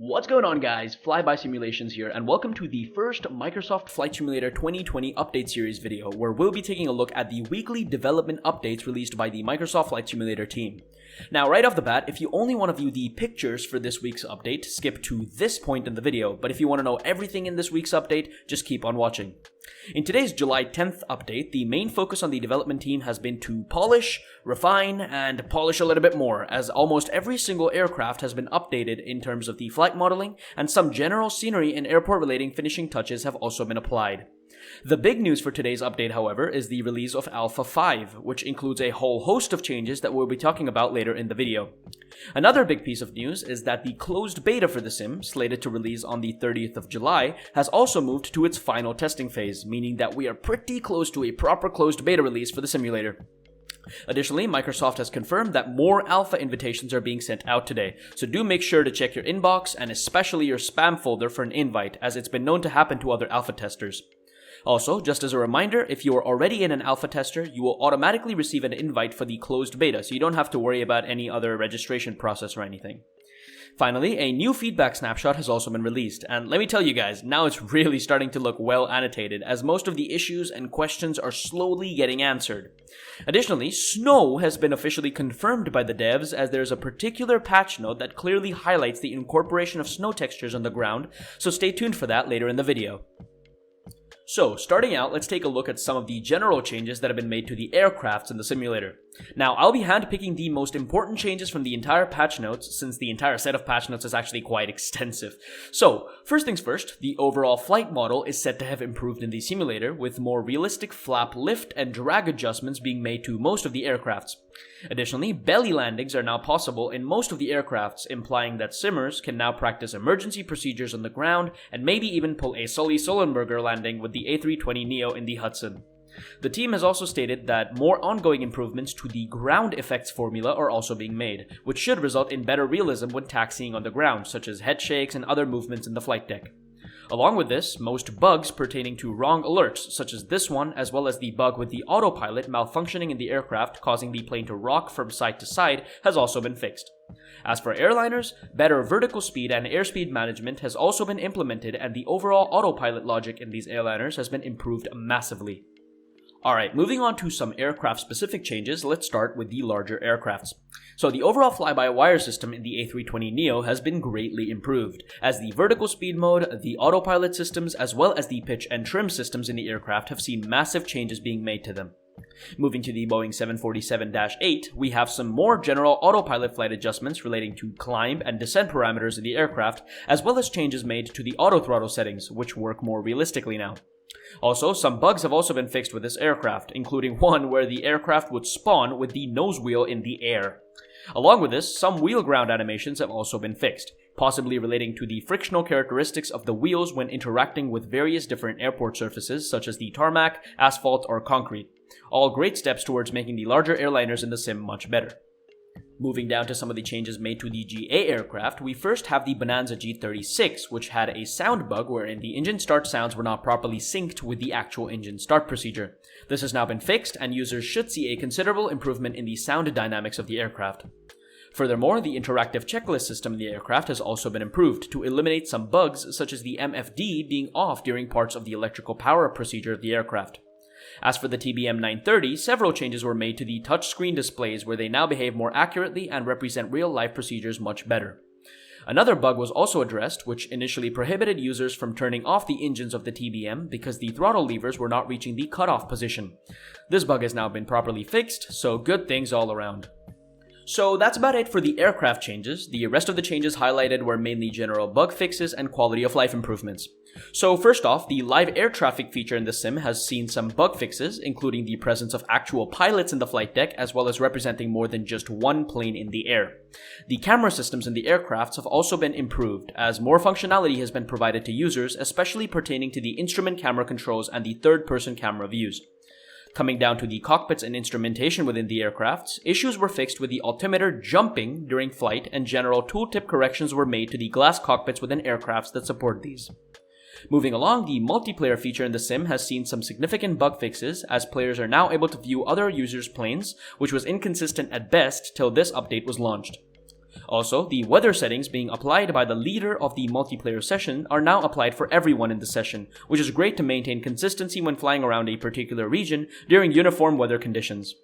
What's going on, guys? Flyby Simulations here, and welcome to the first Microsoft Flight Simulator 2020 update series video, where we'll be taking a look at the weekly development updates released by the Microsoft Flight Simulator team. Now, right off the bat, if you only want to view the pictures for this week's update, skip to this point in the video, but if you want to know everything in this week's update, just keep on watching. In today's July 10th update, the main focus on the development team has been to polish, refine, and polish a little bit more, as almost every single aircraft has been updated in terms of the flight modeling, and some general scenery and airport-relating finishing touches have also been applied. The big news for today's update, however, is the release of Alpha 5, which includes a whole host of changes that we'll be talking about later in the video. Another big piece of news is that the closed beta for the sim, slated to release on the 30th of July, has also moved to its final testing phase, meaning that we are pretty close to a proper closed beta release for the simulator. Additionally, Microsoft has confirmed that more alpha invitations are being sent out today, so do make sure to check your inbox and especially your spam folder for an invite, as it's been known to happen to other alpha testers. Also, just as a reminder, if you are already in an alpha tester, you will automatically receive an invite for the closed beta, so you don't have to worry about any other registration process or anything. Finally, a new feedback snapshot has also been released, and let me tell you guys, now it's really starting to look well annotated, as most of the issues and questions are slowly getting answered. Additionally, snow has been officially confirmed by the devs, as there's a particular patch note that clearly highlights the incorporation of snow textures on the ground, so stay tuned for that later in the video. So, starting out, let's take a look at some of the general changes that have been made to the aircrafts in the simulator. Now, I'll be handpicking the most important changes from the entire patch notes, since the entire set of patch notes is actually quite extensive. So, first things first, the overall flight model is said to have improved in the simulator, with more realistic flap lift and drag adjustments being made to most of the aircrafts. Additionally, belly landings are now possible in most of the aircrafts, implying that simmers can now practice emergency procedures on the ground and maybe even pull a Sully Sullenberger landing with the A320neo in the Hudson. The team has also stated that more ongoing improvements to the ground effects formula are also being made, which should result in better realism when taxiing on the ground, such as head shakes and other movements in the flight deck. Along with this, most bugs pertaining to wrong alerts, such as this one, as well as the bug with the autopilot malfunctioning in the aircraft causing the plane to rock from side to side, has also been fixed. As for airliners, better vertical speed and airspeed management has also been implemented, and the overall autopilot logic in these airliners has been improved massively. Alright, moving on to some aircraft-specific changes, let's start with the larger aircrafts. So the overall fly-by-wire system in the A320neo has been greatly improved, as the vertical speed mode, the autopilot systems, as well as the pitch and trim systems in the aircraft have seen massive changes being made to them. Moving to the Boeing 747-8, we have some more general autopilot flight adjustments relating to climb and descent parameters in the aircraft, as well as changes made to the autothrottle settings, which work more realistically now. Also, some bugs have also been fixed with this aircraft, including one where the aircraft would spawn with the nose wheel in the air. Along with this, some wheel ground animations have also been fixed, possibly relating to the frictional characteristics of the wheels when interacting with various different airport surfaces such as the tarmac, asphalt, or concrete. All great steps towards making the larger airliners in the sim much better. Moving down to some of the changes made to the GA aircraft, we first have the Bonanza G36, which had a sound bug wherein the engine start sounds were not properly synced with the actual engine start procedure. This has now been fixed, and users should see a considerable improvement in the sound dynamics of the aircraft. Furthermore, the interactive checklist system in the aircraft has also been improved to eliminate some bugs, such as the MFD being off during parts of the electrical power procedure of the aircraft. As for the TBM 930, several changes were made to the touchscreen displays where they now behave more accurately and represent real-life procedures much better. Another bug was also addressed, which initially prohibited users from turning off the engines of the TBM because the throttle levers were not reaching the cutoff position. This bug has now been properly fixed, so good things all around. So that's about it for the aircraft changes. The rest of the changes highlighted were mainly general bug fixes and quality of life improvements. So first off, the live air traffic feature in the sim has seen some bug fixes, including the presence of actual pilots in the flight deck, as well as representing more than just one plane in the air. The camera systems in the aircrafts have also been improved, as more functionality has been provided to users, especially pertaining to the instrument camera controls and the third-person camera views. Coming down to the cockpits and instrumentation within the aircrafts, issues were fixed with the altimeter jumping during flight, and general tooltip corrections were made to the glass cockpits within aircrafts that support these. Moving along, the multiplayer feature in the sim has seen some significant bug fixes, as players are now able to view other users' planes, which was inconsistent at best till this update was launched. Also, the weather settings being applied by the leader of the multiplayer session are now applied for everyone in the session, which is great to maintain consistency when flying around a particular region during uniform weather conditions.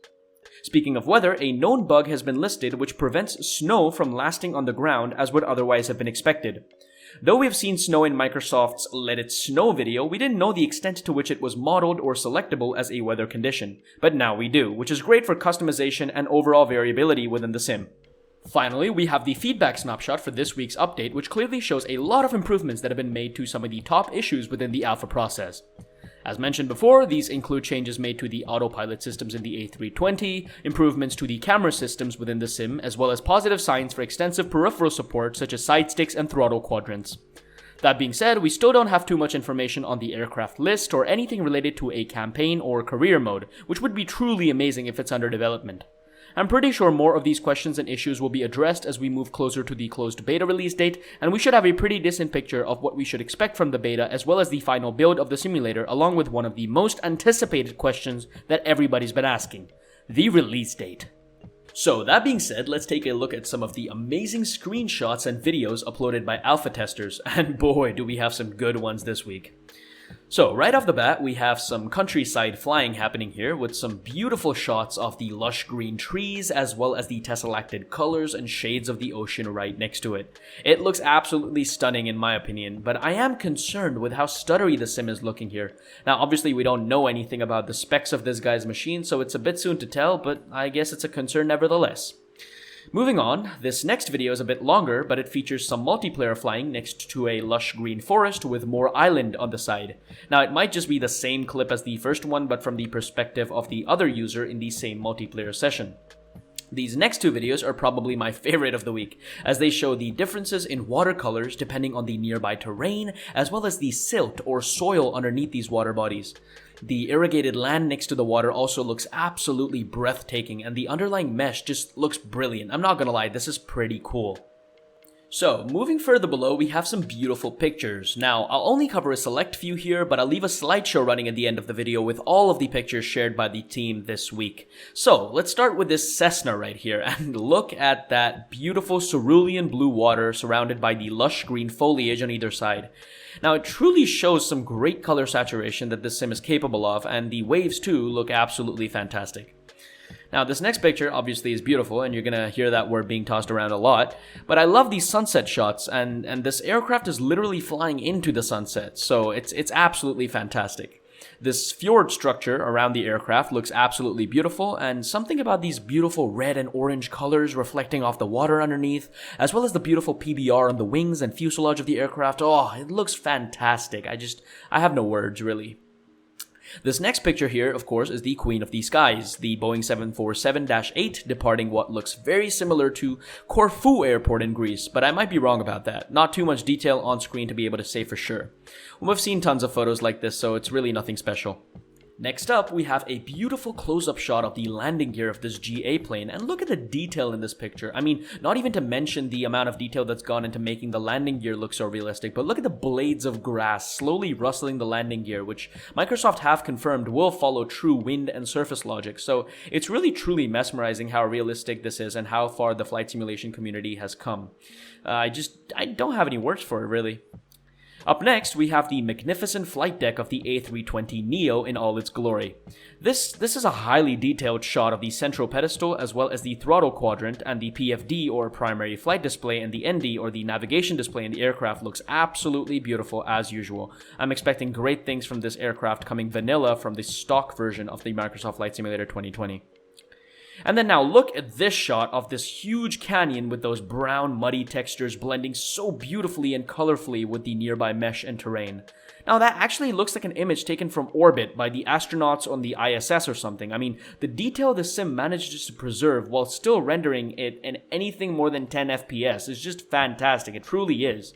Speaking of weather, a known bug has been listed which prevents snow from lasting on the ground as would otherwise have been expected. Though we have seen snow in Microsoft's Let It Snow video, we didn't know the extent to which it was modeled or selectable as a weather condition. But now we do, which is great for customization and overall variability within the sim. Finally, we have the feedback snapshot for this week's update, which clearly shows a lot of improvements that have been made to some of the top issues within the alpha process. As mentioned before, these include changes made to the autopilot systems in the A320, improvements to the camera systems within the sim, as well as positive signs for extensive peripheral support such as side sticks and throttle quadrants. That being said, we still don't have too much information on the aircraft list or anything related to a campaign or career mode, which would be truly amazing if it's under development. I'm pretty sure more of these questions and issues will be addressed as we move closer to the closed beta release date, and we should have a pretty decent picture of what we should expect from the beta as well as the final build of the simulator, along with one of the most anticipated questions that everybody's been asking: the release date. So that being said, let's take a look at some of the amazing screenshots and videos uploaded by alpha testers, and boy do we have some good ones this week. So right off the bat, we have some countryside flying happening here with some beautiful shots of the lush green trees as well as the tessellacted colors and shades of the ocean right next to it. It looks absolutely stunning in my opinion, but I am concerned with how stuttery the sim is looking here. Now obviously we don't know anything about the specs of this guy's machine, so it's a bit soon to tell, but I guess it's a concern nevertheless. Moving on, this next video is a bit longer, but it features some multiplayer flying next to a lush green forest with more island on the side. Now it might just be the same clip as the first one, but from the perspective of the other user in the same multiplayer session. These next two videos are probably my favorite of the week, as they show the differences in watercolors depending on the nearby terrain, as well as the silt or soil underneath these water bodies. The irrigated land next to the water also looks absolutely breathtaking, and the underlying mesh just looks brilliant. I'm not gonna lie, this is pretty cool. So, moving further below, we have some beautiful pictures. Now, I'll only cover a select few here, but I'll leave a slideshow running at the end of the video with all of the pictures shared by the team this week. So, let's start with this Cessna right here, and look at that beautiful cerulean blue water surrounded by the lush green foliage on either side. Now, it truly shows some great color saturation that this sim is capable of, and the waves too look absolutely fantastic. Now, this next picture obviously is beautiful, and you're gonna hear that word being tossed around a lot, but I love these sunset shots, and this aircraft is literally flying into the sunset, so it's absolutely fantastic. This fjord structure around the aircraft looks absolutely beautiful, and something about these beautiful red and orange colors reflecting off the water underneath, as well as the beautiful PBR on the wings and fuselage of the aircraft, oh, it looks fantastic. I have no words, really. This next picture here, of course, is the Queen of the Skies, the Boeing 747-8 departing what looks very similar to Corfu Airport in Greece, but I might be wrong about that. Not too much detail on screen to be able to say for sure. We've seen tons of photos like this, so it's really nothing special. Next up, we have a beautiful close-up shot of the landing gear of this GA plane, and look at the detail in this picture. I mean, not even to mention the amount of detail that's gone into making the landing gear look so realistic, but look at the blades of grass slowly rustling the landing gear, which Microsoft have confirmed will follow true wind and surface logic, so it's really truly mesmerizing how realistic this is and how far the flight simulation community has come. I don't have any words for it, really. Up next, we have the magnificent flight deck of the A320neo in all its glory. This is a highly detailed shot of the central pedestal as well as the throttle quadrant, and the PFD or primary flight display and the ND or the navigation display in the aircraft looks absolutely beautiful as usual. I'm expecting great things from this aircraft coming vanilla from the stock version of the Microsoft Flight Simulator 2020. And then now look at this shot of this huge canyon with those brown muddy textures blending so beautifully and colorfully with the nearby mesh and terrain. Now that actually looks like an image taken from orbit by the astronauts on the ISS or something. I mean, the detail the sim manages to preserve while still rendering it in anything more than 10 FPS is just fantastic. It truly is.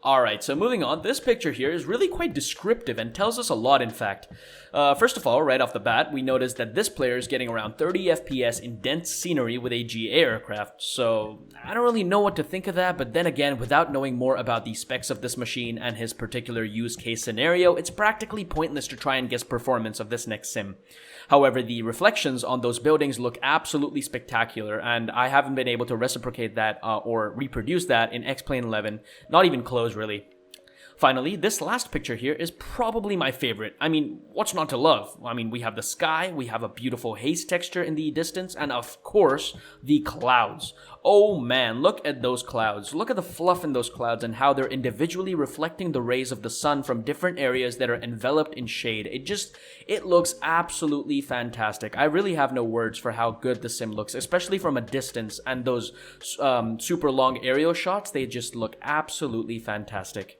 Alright, so moving on, this picture here is really quite descriptive and tells us a lot in fact. First of all, right off the bat, we notice that this player is getting around 30 FPS in dense scenery with a GA aircraft, so I don't really know what to think of that, but then again, without knowing more about the specs of this machine and his particular use case scenario, it's practically pointless to try and guess performance of this next sim. However, the reflections on those buildings look absolutely spectacular, and I haven't been able to reciprocate that or reproduce that in X-Plane 11, not even close really. Finally, this last picture here is probably my favorite. I mean, what's not to love? I mean, we have the sky, we have a beautiful haze texture in the distance, and of course, the clouds. Oh man, look at those clouds. Look at the fluff in those clouds and how they're individually reflecting the rays of the sun from different areas that are enveloped in shade. It looks absolutely fantastic. I really have no words for how good the sim looks, especially from a distance, and those super long aerial shots, they just look absolutely fantastic.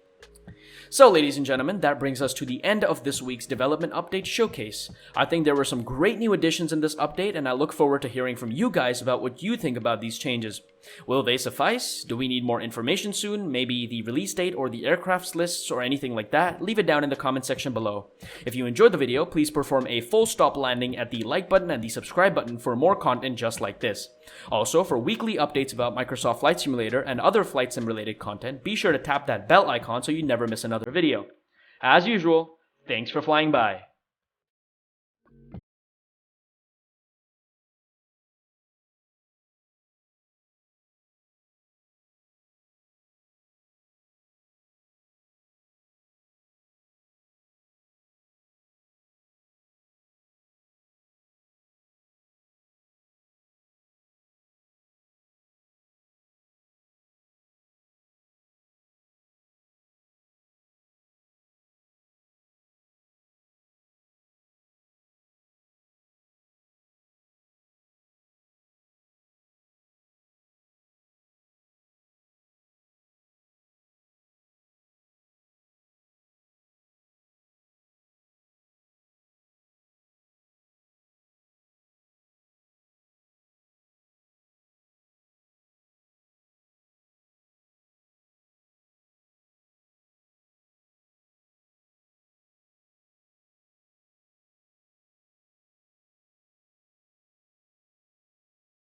So, ladies and gentlemen, that brings us to the end of this week's development update showcase. I think there were some great new additions in this update, and I look forward to hearing from you guys about what you think about these changes. Will they suffice? Do we need more information soon? Maybe the release date or the aircraft's lists or anything like that? Leave it down in the comment section below. If you enjoyed the video, please perform a full stop landing at the like button and the subscribe button for more content just like this. Also, for weekly updates about Microsoft Flight Simulator and other flight sim related content, be sure to tap that bell icon so you never miss another video. As usual, thanks for flying by.